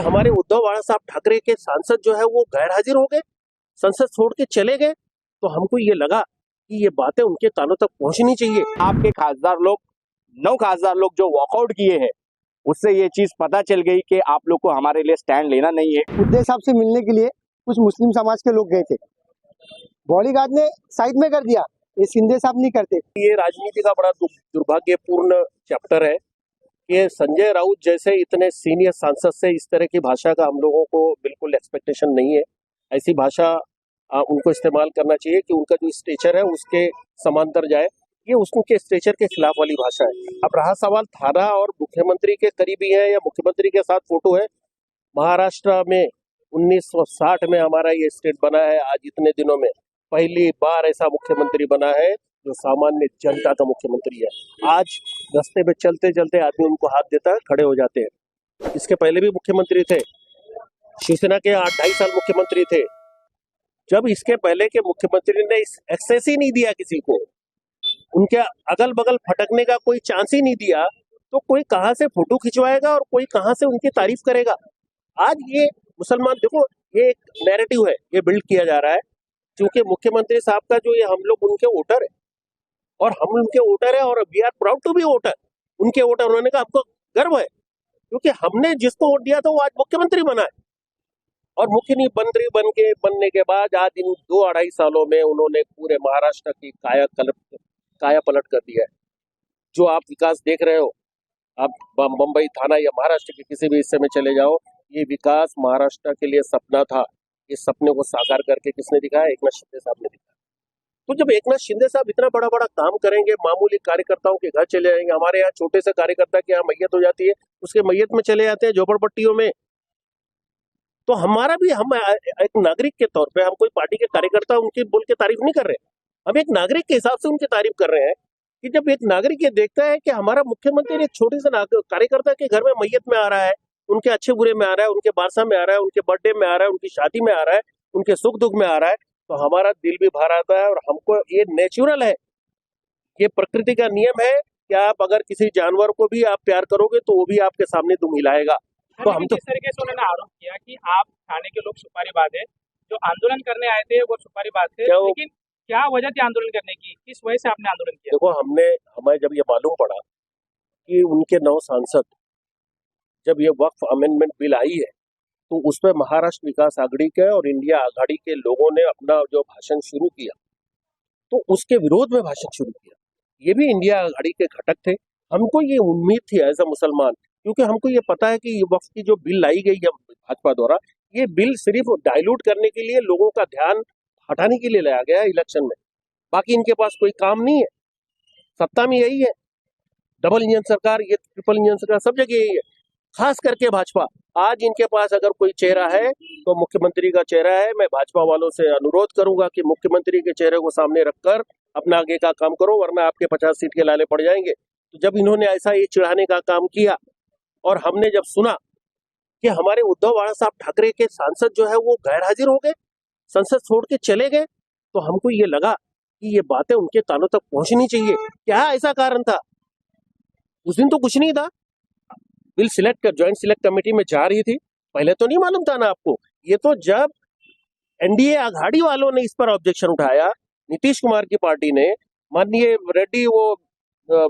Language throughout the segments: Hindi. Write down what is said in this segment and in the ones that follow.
हमारे उद्धव बाला साहब ठाकरे के सांसद जो है वो गैर हाजिर हो गए, संसद छोड़ के चले गए। तो हमको ये लगा कि ये बातें उनके कानों तक पहुंचनी चाहिए। आपके खासदार लोग 9 खासदार लोग जो वॉकआउट किए हैं, उससे ये चीज पता चल गई कि आप लोग को हमारे लिए स्टैंड लेना नहीं है। उद्धव साहब से मिलने के लिए कुछ मुस्लिम समाज के लोग गए थे, बॉडीगार्ड ने साइड में कर दिया। ये शिंदे साहब नहीं करते। ये राजनीति का बड़ा दुर्भाग्यपूर्ण चैप्टर है कि संजय राउत जैसे इतने सीनियर सांसद से इस तरह की भाषा का हम लोगों को बिल्कुल एक्सपेक्टेशन नहीं है। ऐसी भाषा उनको इस्तेमाल करना चाहिए कि उनका जो स्टेचर है उसके समांतर जाए। ये उनके स्टेचर के खिलाफ वाली भाषा है। अब रहा सवाल थाना और मुख्यमंत्री के करीबी है या मुख्यमंत्री के साथ फोटो है। महाराष्ट्र में 1960 में हमारा ये स्टेट बना है। आज इतने दिनों में पहली बार ऐसा मुख्यमंत्री बना है जो सामान्य जनता का मुख्यमंत्री है। आज रास्ते में चलते चलते आदमी उनको हाथ देता है, खड़े हो जाते हैं। इसके पहले भी मुख्यमंत्री थे, शिवसेना के 8-2.5 साल मुख्यमंत्री थे। जब इसके पहले के मुख्यमंत्री ने इस एक्सेस ही नहीं दिया किसी को, उनके अगल बगल फटकने का कोई चांस ही नहीं दिया, तो कोई कहां से फोटो खिंचवाएगा और कोई कहां से उनकी तारीफ करेगा। आज ये मुसलमान, देखो ये एक नैरेटिव है, ये बिल्ड किया जा रहा है क्योंकि मुख्यमंत्री साहब का जो ये हम लोग उनके वोटर है और हम उनके वोटर है और we are proud to be voter, उनके वोटर होने का हमको गर्व है क्योंकि हमने जिसको वोट दिया था वो आज मुख्यमंत्री बना है। और मुख्यमंत्री बनने के बाद आज इन 2-2.5 सालों में उन्होंने पूरे महाराष्ट्र की काया पलट कर दिया है। जो आप विकास देख रहे हो, आप मुंबई थाना या महाराष्ट्र के किसी भी हिस्से में चले जाओ, ये विकास महाराष्ट्र के लिए सपना था। इस सपने को साकार करके किसने दिखाया? एकनाथ शिंदे साहब ने दिखाया। तो जब एकनाथ शिंदे साहब इतना बड़ा बड़ा काम करेंगे, मामूली कार्यकर्ताओं के घर चले जाएंगे, हमारे यहाँ छोटे से कार्यकर्ता के यहाँ मैयत हो जाती है, उसके मैयत में चले जाते हैं झोपड़पट्टियों में, तो हमारा भी, हम एक नागरिक के तौर पे, हम कोई पार्टी के कार्यकर्ता उनकी बोल के तारीफ नहीं कर रहे, हम एक नागरिक के हिसाब से उनकी तारीफ कर रहे हैं कि जब एक नागरिक ये देखता है कि हमारा मुख्यमंत्री एक छोटे से कार्यकर्ता के घर में मैयत में आ रहा है, उनके अच्छे बुरे में आ रहा है, उनके बारसा में आ रहा है, उनके बर्थडे में आ रहा है, उनकी शादी में आ रहा है, उनके सुख दुख में आ रहा है, तो हमारा दिल भी भर आता है। और हमको ये नेचुरल है, ये प्रकृति का नियम है कि आप अगर किसी जानवर को भी आप प्यार करोगे तो वो भी आपके सामने दुम हिलाएगा। तो हम तो इस तरीके से उन्होंने आरोप किया कि आप थाने के लोग सुपारीबाज है, जो आंदोलन करने आए थे वो सुपारीबाज थे, लेकिन क्या वजह थी आंदोलन करने की, किस वजह से आपने आंदोलन किया? देखो, हमें जब ये मालूम पड़ा कि उनके 9 सांसद, जब ये वक्फ अमेंडमेंट बिल आई है तो उसमें महाराष्ट्र विकास आघाड़ी के और इंडिया आघाड़ी के लोगों ने अपना जो भाषण शुरू किया, तो उसके विरोध में भाषण शुरू किया। ये भी इंडिया आघाड़ी के घटक थे। हमको ये उम्मीद थी एज अ मुसलमान, क्योंकि हमको ये पता है कि ये वक्फ की जो बिल लाई गई है भाजपा द्वारा, ये बिल सिर्फ डाइल्यूट करने के लिए, लोगों का ध्यान हटाने के लिए लाया गया है इलेक्शन में। बाकी इनके पास कोई काम नहीं है। सत्ता में यही है, डबल इंजन सरकार, ये ट्रिपल इंजन सरकार, सब जगह यही है। खास करके भाजपा, आज इनके पास अगर कोई चेहरा है तो मुख्यमंत्री का चेहरा है। मैं भाजपा वालों से अनुरोध करूंगा कि मुख्यमंत्री के चेहरे को सामने रखकर अपना आगे का काम करो, वरना आपके 50 सीट के लाले पड़ जाएंगे। तो जब इन्होंने ऐसा ये चिढ़ाने का काम किया और हमने जब सुना कि हमारे उद्धव बाला साहब ठाकरे के सांसद जो है वो गैर हाजिर हो गए, संसद छोड़ के चले गए, तो हमको ये लगा कि ये बातें उनके कानों तक पहुंचनी चाहिए। क्या ऐसा कारण था? उस दिन तो कुछ नहीं था, बिल सिलेक्ट कर ज्वाइंट सिलेक्ट कमेटी में जा रही थी, पहले तो नहीं मालूम था ना आपको। ये तो जब एनडीए आघाड़ी वालों ने इस पर ऑब्जेक्शन उठाया, नीतीश कुमार की पार्टी ने, माननीय रेड्डी, वो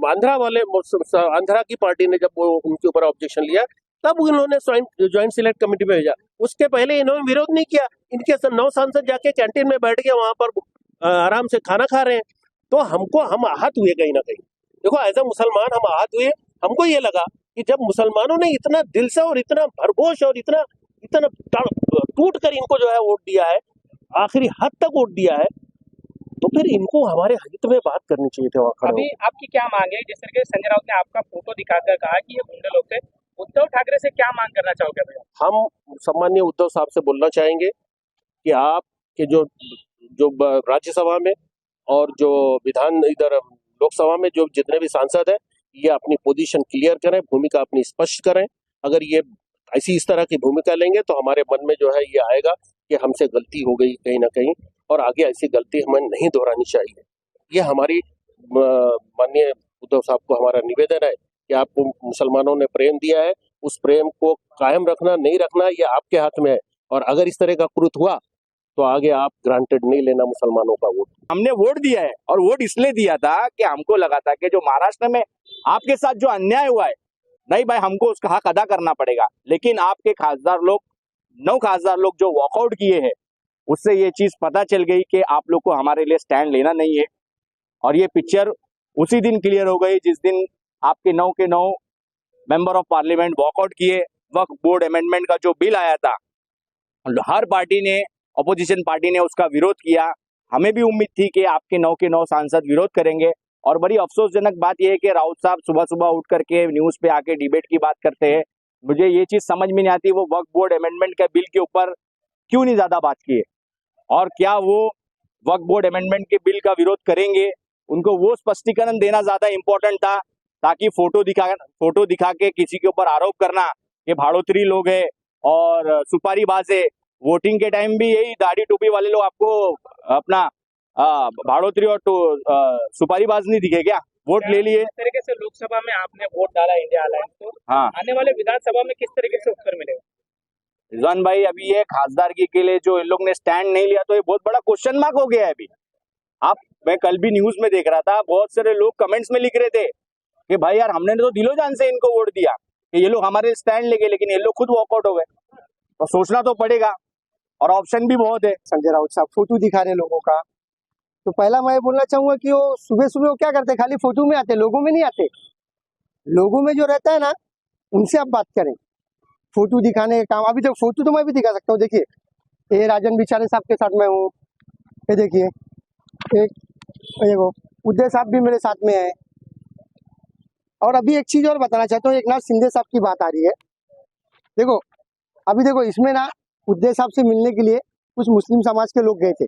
आंध्रा की पार्टी ने, जब वो उनके ऊपर ऑब्जेक्शन लिया, तब उन्होंने ज्वाइंट सिलेक्ट कमेटी में भेजा। उसके पहले इन्होंने विरोध नहीं किया। इनके 9 सांसद जाके कैंटीन में बैठ के वहां पर आराम से खाना खा रहे हैं। तो हम आहत हुए कहीं ना कहीं। देखो, एज अ मुसलमान हम आहत हुए। हमको ये लगा कि जब मुसलमानों ने इतना दिल से और इतना भरघोष और इतना टूट कर इनको जो है वोट दिया है, आखिरी हद तक वोट दिया है, तो फिर इनको हमारे हित में बात करनी चाहिए थी। अभी आपकी क्या मांग है? जिस तरीके से संजय राउत ने आपका फोटो दिखाकर कहा कि ये गुंडे लोग थे, उद्धव ठाकरे से क्या मांग करना चाहोगे भैया? हम सम्मानीय उद्धव साहब से बोलना चाहेंगे कि आप के जो राज्यसभा में और जो इधर लोकसभा में जो जितने भी सांसद है, ये अपनी पोजीशन क्लियर करें, भूमिका अपनी स्पष्ट करें। अगर ये इस तरह की भूमिका लेंगे तो हमारे मन में जो है ये आएगा कि हमसे गलती हो गई कहीं ना कहीं, और आगे ऐसी गलती हमें नहीं दोहरानी चाहिए। ये हमारी माननीय उद्धव साहब को हमारा निवेदन है कि आपको मुसलमानों ने प्रेम दिया है, उस प्रेम को कायम रखना नहीं रखना ये आपके हाथ में है। और अगर इस तरह का कृत्य हुआ तो आगे आप ग्रांटेड नहीं लेना मुसलमानों का वोट। हमने वोट दिया है और वोट इसलिए दिया था कि हमको लगा था कि जो महाराष्ट्र में आपके साथ जो अन्याय हुआ है, नहीं भाई हमको उसका हक अदा करना पड़ेगा। लेकिन आपके खासदार लोग 9 खासदार लोग जो वॉकआउट किए हैं, उससे ये चीज पता चल गई कि आप लोग को हमारे लिए स्टैंड लेना नहीं है। और ये पिक्चर उसी दिन क्लियर हो गई जिस दिन आपके 9 के 9 मेंबर ऑफ पार्लियामेंट वॉकआउट किए। वक्फ बोर्ड अमेंडमेंट का जो बिल आया था, हर पार्टी ने, अपोजिशन पार्टी ने उसका विरोध किया। हमें भी उम्मीद थी कि आपके 9 के 9 सांसद विरोध करेंगे। और बड़ी अफसोसजनक बात यह है कि राउत साहब सुबह सुबह उठ करके न्यूज पे आके डिबेट की बात करते हैं। मुझे ये चीज समझ में नहीं आती वो वक्फ बोर्ड अमेंडमेंट के बिल के ऊपर क्यों नहीं ज्यादा बात किए, और क्या वो वक्फ बोर्ड अमेंडमेंट के बिल का विरोध करेंगे। उनको वो स्पष्टीकरण देना ज्यादा इंपॉर्टेंट था, ताकि फोटो दिखा के किसी के ऊपर आरोप करना कि भाड़ोतरी लोग है और सुपारीबाज है। वोटिंग के टाइम भी यही दाढ़ी टोपी वाले लोग आपको अपना भाड़ोतरी और सुपारीबाज नहीं दिखे क्या? वोट ले लिए। किस तरीके से लोकसभा में आपने वोट डाला इंडिया अलायंस को, हाँ, आने वाले विधानसभा में किस तरीके से उत्तर मिलेगा? रिजवान भाई, अभी ये खासदारगी के लिए जो इन लोग ने स्टैंड नहीं लिया तो ये बहुत बड़ा क्वेश्चन मार्क हो गया है। अभी मैं कल भी न्यूज में देख रहा था, बहुत सारे लोग कमेंट्स में लिख रहे थे कि भाई यार हमने तो दिलो जान से इनको वोट दिया कि ये लोग हमारे स्टैंड लेके, लेकिन ये लोग खुद वॉकआउट हो गए। तो सोचना तो पड़ेगा, और ऑप्शन भी बहुत है। संजय राउत साहब फोटो दिखा रहे लोगों का, तो पहला मैं बोलना चाहूंगा कि वो सुबह सुबह वो क्या करते, खाली फोटो में आते, लोगों में नहीं आते। लोगों में जो रहता है ना, उनसे आप बात करें। फोटो दिखाने का काम, अभी तो फोटो तो मैं भी दिखा सकता हूँ। देखिए ये राजन बिचारे साहब के साथ मैं हूँ, ये देखिए एक देखो उदय साहब भी मेरे साथ में है। और अभी एक चीज और बताना चाहता हूँ, एकनाथ शिंदे साहब की बात आ रही है। देखो अभी देखो इसमें ना उदय साहब से मिलने के लिए कुछ मुस्लिम समाज के लोग गए थे,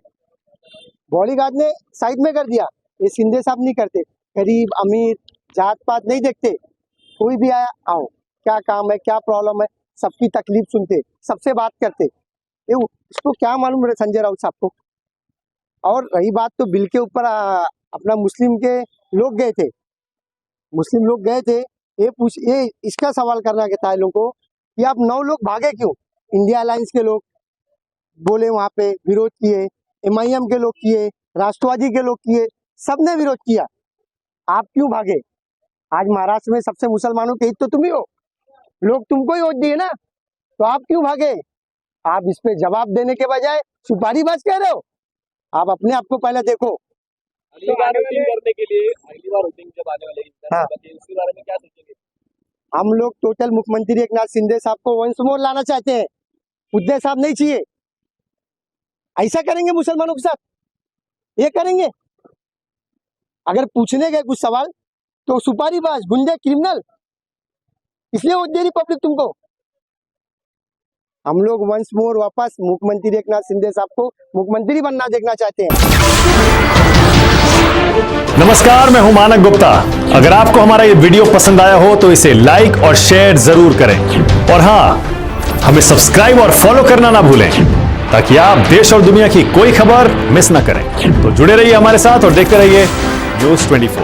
बॉडीगार्ड ने साइड में कर दिया। ये शिंदे साहब नहीं करते, गरीब अमीर जात पात नहीं देखते, कोई भी आया आओ क्या काम है क्या प्रॉब्लम है, सबकी तकलीफ सुनते, सबसे बात करते। ये इसको क्या मालूम है संजय राउत साहब को। और रही बात तो बिल के ऊपर, अपना मुस्लिम के लोग गए थे, मुस्लिम लोग गए थे, ये इसका सवाल करना था इन लोगों को कि आप 9 लोग भागे क्यों। इंडिया अलायंस के लोग बोले, वहां पे विरोध किए, MIM के लोग किए, राष्ट्रवादी के लोग किए, सबने विरोध किया, आप क्यों भागे। आज महाराष्ट्र में सबसे मुसलमानों के हित तो तुम ही हो, लोग तुमको ही वोट दिए ना, तो आप क्यों भागे। आप इस पे जवाब देने के बजाय सुपारीबाज कह रहे हो। आप अपने आप को पहले देखो। अगली बार वोटिंग करने के लिए, अगली बार वोटिंग जब आने वाले हाँ। उसके बारे में क्या सोचेंगे? हम लोग टोटल मुख्यमंत्री एकनाथ शिंदे साहब को वंस मोर लाना चाहते हैं, उदय साहब नहीं चाहिए। ऐसा करेंगे मुसलमानों के साथ, ये करेंगे। अगर पूछने गए कुछ सवाल तो सुपारीबाज, गुंडे, क्रिमिनल, इसलिए वोट दे रही पब्लिक तुमको। हम लोग वंस मोर वापस मुख्यमंत्री एकनाथ शिंदे साहब को मुख्यमंत्री बनना देखना चाहते हैं। नमस्कार, मैं हूं मानक गुप्ता। अगर आपको हमारा ये वीडियो पसंद आया हो तो इसे लाइक और शेयर जरूर करें, और हां, हमें सब्सक्राइब और फॉलो करना ना भूलें, ताकि आप देश और दुनिया की कोई खबर मिस ना करें। तो जुड़े रहिए हमारे साथ और देखते रहिए News 24।